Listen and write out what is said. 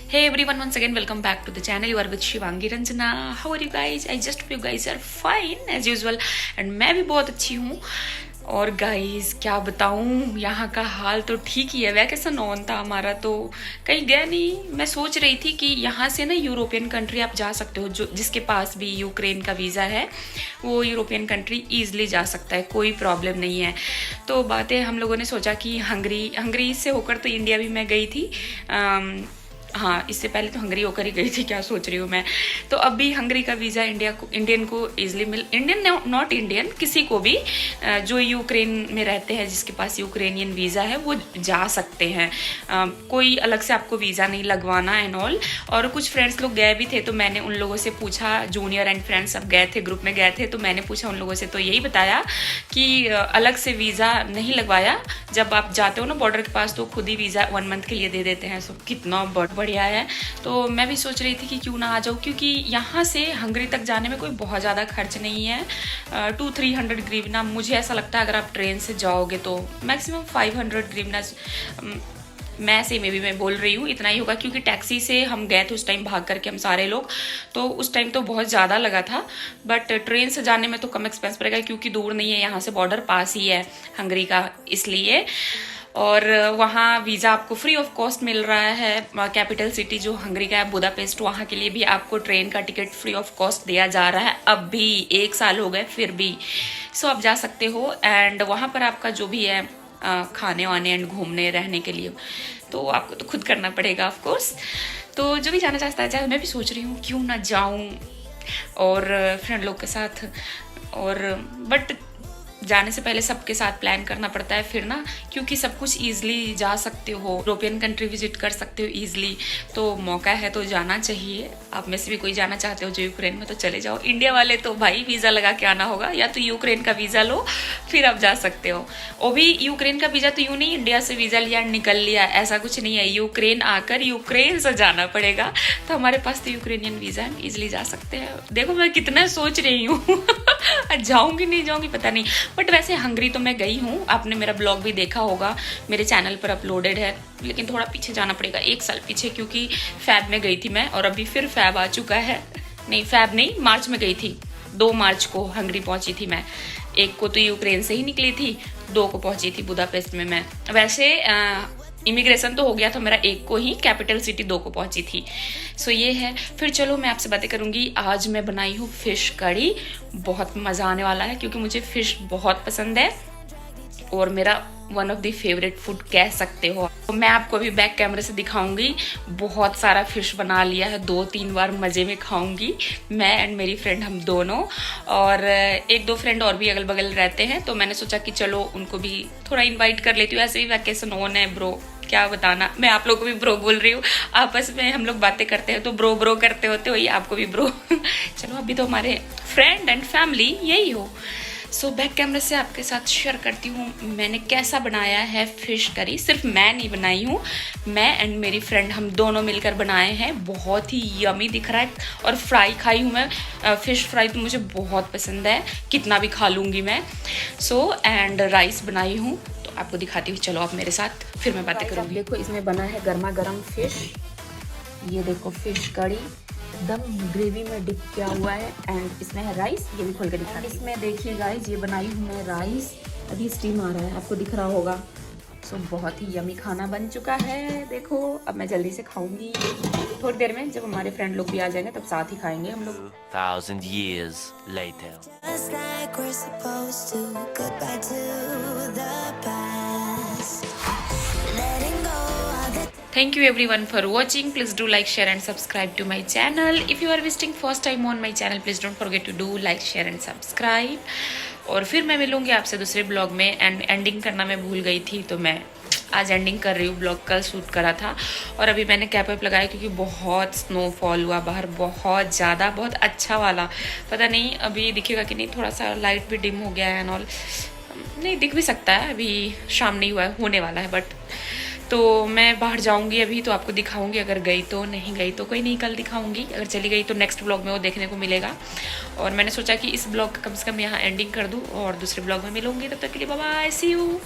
Hey everyone, once again welcome back to the channel. You are with Shivangi Ranjana. How are you guys? I just hope you guys are fine as usual. And मैं भी बहुत अच्छी हूँ. और guys क्या बताऊँ, यहाँ का हाल तो ठीक ही है. वैकेशन ऑन था हमारा तो कहीं गया नहीं. मैं सोच रही थी कि यहाँ से ना यूरोपियन कंट्री आप जा सकते हो, जो जिसके पास भी यूक्रेन का वीज़ा है वो यूरोपियन कंट्री ईजिली जा सकता है, कोई प्रॉब्लम नहीं है. तो बातें हम लोगों ने सोचा कि हंगरी से होकर तो इंडिया भी मैं गई थी. हाँ, इससे पहले तो हंगरी होकर ही गई थी. क्या सोच रही हूँ मैं. तो अब भी हंगरी का वीज़ा इंडियन को इजीली इंडियन नॉट इंडियन, किसी को भी जो यूक्रेन में रहते हैं जिसके पास यूक्रेनियन वीज़ा है वो जा सकते हैं. कोई अलग से आपको वीज़ा नहीं लगवाना एंड ऑल. और कुछ फ्रेंड्स लोग गए भी थे तो मैंने उन लोगों से पूछा, जूनियर एंड फ्रेंड्स सब गए थे, ग्रुप में गए थे, तो मैंने पूछा उन लोगों से तो यही बताया कि अलग से वीज़ा नहीं लगवाया. जब आप जाते हो ना बॉर्डर के पास तो खुद ही वीज़ा 1 मंथ के लिए दे देते हैं. सो कितना बढ़िया है. तो मैं भी सोच रही थी कि क्यों ना आ जाऊँ, क्योंकि यहाँ से हंगरी तक जाने में कोई बहुत ज़्यादा खर्च नहीं है. 200-300 ग्रीवना मुझे ऐसा लगता है. अगर आप ट्रेन से जाओगे तो मैक्सिमम 500 ग्रीवना, मैं से में भी मैं बोल रही हूँ इतना ही होगा, क्योंकि टैक्सी से हम गए थे उस टाइम भाग करके हम सारे लोग, तो उस टाइम तो बहुत ज़्यादा लगा था. बट ट्रेन से जाने में तो कम एक्सपेंस पड़ेगा, क्योंकि दूर नहीं है, यहाँ से बॉर्डर पास ही है हंगरी का, इसलिए. और वहाँ वीज़ा आपको फ्री ऑफ कॉस्ट मिल रहा है. कैपिटल सिटी जो हंगरी का है बुदापेस्ट, वहाँ के लिए भी आपको ट्रेन का टिकट फ्री ऑफ कॉस्ट दिया जा रहा है. अब भी 1 साल हो गए फिर भी. सो आप जा सकते हो. एंड वहाँ पर आपका जो भी है खाने वाने एंड घूमने रहने के लिए तो आपको तो खुद करना पड़ेगा ऑफ कोर्स. तो जो भी जाना चाहता है जाए. मैं भी सोच रही हूँ क्यों ना जाऊँ और फ्रेंड लोग के साथ. और बट जाने से पहले सबके साथ प्लान करना पड़ता है फिर ना, क्योंकि सब कुछ ईजिली जा सकते हो, यूरोपियन कंट्री विजिट कर सकते हो ईजिली. तो मौका है तो जाना चाहिए. आप में से भी कोई जाना चाहते हो जो यूक्रेन में तो चले जाओ. इंडिया वाले तो भाई वीज़ा लगा के आना होगा, या तो यूक्रेन का वीज़ा लो फिर आप जा सकते हो. वो भी यूक्रेन का वीज़ा तो यूँ नहीं इंडिया से वीज़ा लिया निकल लिया, ऐसा कुछ नहीं है. यूक्रेन आकर यूक्रेन से जाना पड़ेगा. तो हमारे पास तो यूक्रेनियन वीज़ा है, ईजिली जा सकते हैं. देखो मैं कितना सोच रही हूँ जाऊँगी नहीं जाऊँगी पता नहीं. बट वैसे हंगरी तो मैं गई हूँ. आपने मेरा ब्लॉग भी देखा होगा, मेरे चैनल पर अपलोडेड है. लेकिन थोड़ा पीछे जाना पड़ेगा, 1 साल पीछे, क्योंकि फैब में गई थी मैं और अभी फिर फैब आ चुका है. नहीं फैब नहीं, मार्च में गई थी. 2 मार्च को हंगरी पहुंची थी मैं. 1 को तो यूक्रेन से ही निकली थी, 2 को पहुंची थी बुदापेस्ट में मैं. वैसे इमिग्रेशन तो हो गया था मेरा 1 को ही, कैपिटल सिटी 2 को पहुंची थी. सो ये है. फिर चलो मैं आपसे बातें करूंगी. आज मैं बनाई हूँ फिश कड़ी. बहुत मज़ा आने वाला है क्योंकि मुझे फिश बहुत पसंद है और मेरा one of the favourite food कह सकते हो. तो मैं आपको अभी बैक कैमरे से दिखाऊंगी. बहुत सारा फिश बना लिया है, 2-3 बार मज़े में खाऊंगी मैं एंड मेरी फ्रेंड, हम दोनों. और 1-2 फ्रेंड और भी अगल बगल रहते हैं, तो मैंने सोचा कि चलो उनको भी थोड़ा इन्वाइट कर लेती हूँ. ऐसे भी वैकेशन ऑन है ब्रो, क्या बताना. मैं आप लोगों को भी ब्रो बोल रही हूँ. आपस में हम लोग बातें करते हैं तो ब्रो करते होते हो, ये आपको भी ब्रो चलो अभी तो हमारे फ्रेंड एंड फैमिली यही हो. सो बैक कैमरे से आपके साथ शेयर करती हूँ मैंने कैसा बनाया है फिश करी. सिर्फ मैं नहीं बनाई हूँ, मैं एंड मेरी फ्रेंड हम दोनों मिलकर बनाए हैं. बहुत ही यमी दिख रहा है. और फ्राई खाई हूँ मैं, फिश फ्राई तो मुझे बहुत पसंद है, कितना भी खा लूँगी मैं. सो एंड राइस बनाई हूँ, तो आपको दिखाती हूँ. चलो आप मेरे साथ, फिर मैं बातें करूँगी. देखो इसमें बना है गर्मा गर्म फिश. ये देखो फिश कड़ी एकदम ग्रेवी में डिप किया हुआ है. एंड इसमें है राइस, ये भी खोल के दिखा. इसमें देखिए गाइस, ये बनाई हूँ मैं राइस. अभी स्टीम आ रहा है, आपको दिख रहा होगा. सो बहुत ही यमी खाना बन चुका है. देखो अब मैं जल्दी से खाऊंगी. थोड़ी देर में जब हमारे फ्रेंड लोग भी आ जाएंगे तब साथ ही खाएंगे हम लोग. 2000 years later. Just like we're supposed to, goodbye to the past. Letting go of the Thank you everyone for watching. Please do like, share and subscribe to my channel. If you are visiting first time on my channel, please don't forget to do like, share and subscribe. और फिर मैं मिलूंगी आपसे दूसरे blog में. And ending करना मैं भूल गई थी, तो मैं आज एंडिंग कर रही हूँ. ब्लॉग कल शूट करा था और अभी मैंने कैप वेप लगाया क्योंकि बहुत स्नोफॉल हुआ बाहर, बहुत ज़्यादा, बहुत अच्छा वाला. पता नहीं अभी दिखेगा कि नहीं, थोड़ा सा लाइट भी डिम हो गया है एंड ऑल. नहीं दिख भी सकता है, अभी शाम नहीं हुआ है, होने वाला है. बट तो मैं बाहर जाऊंगी अभी तो आपको दिखाऊंगी. अगर गई तो, नहीं गई तो कोई नहीं, कल दिखाऊंगी. अगर चली गई तो नेक्स्ट ब्लॉग में वो देखने को मिलेगा. और मैंने सोचा कि इस ब्लॉग का कम से कम यहाँ एंडिंग कर दूँ और दूसरे ब्लॉग में मिलूंगी. तब तक के लिए बाय बाय, सी यू.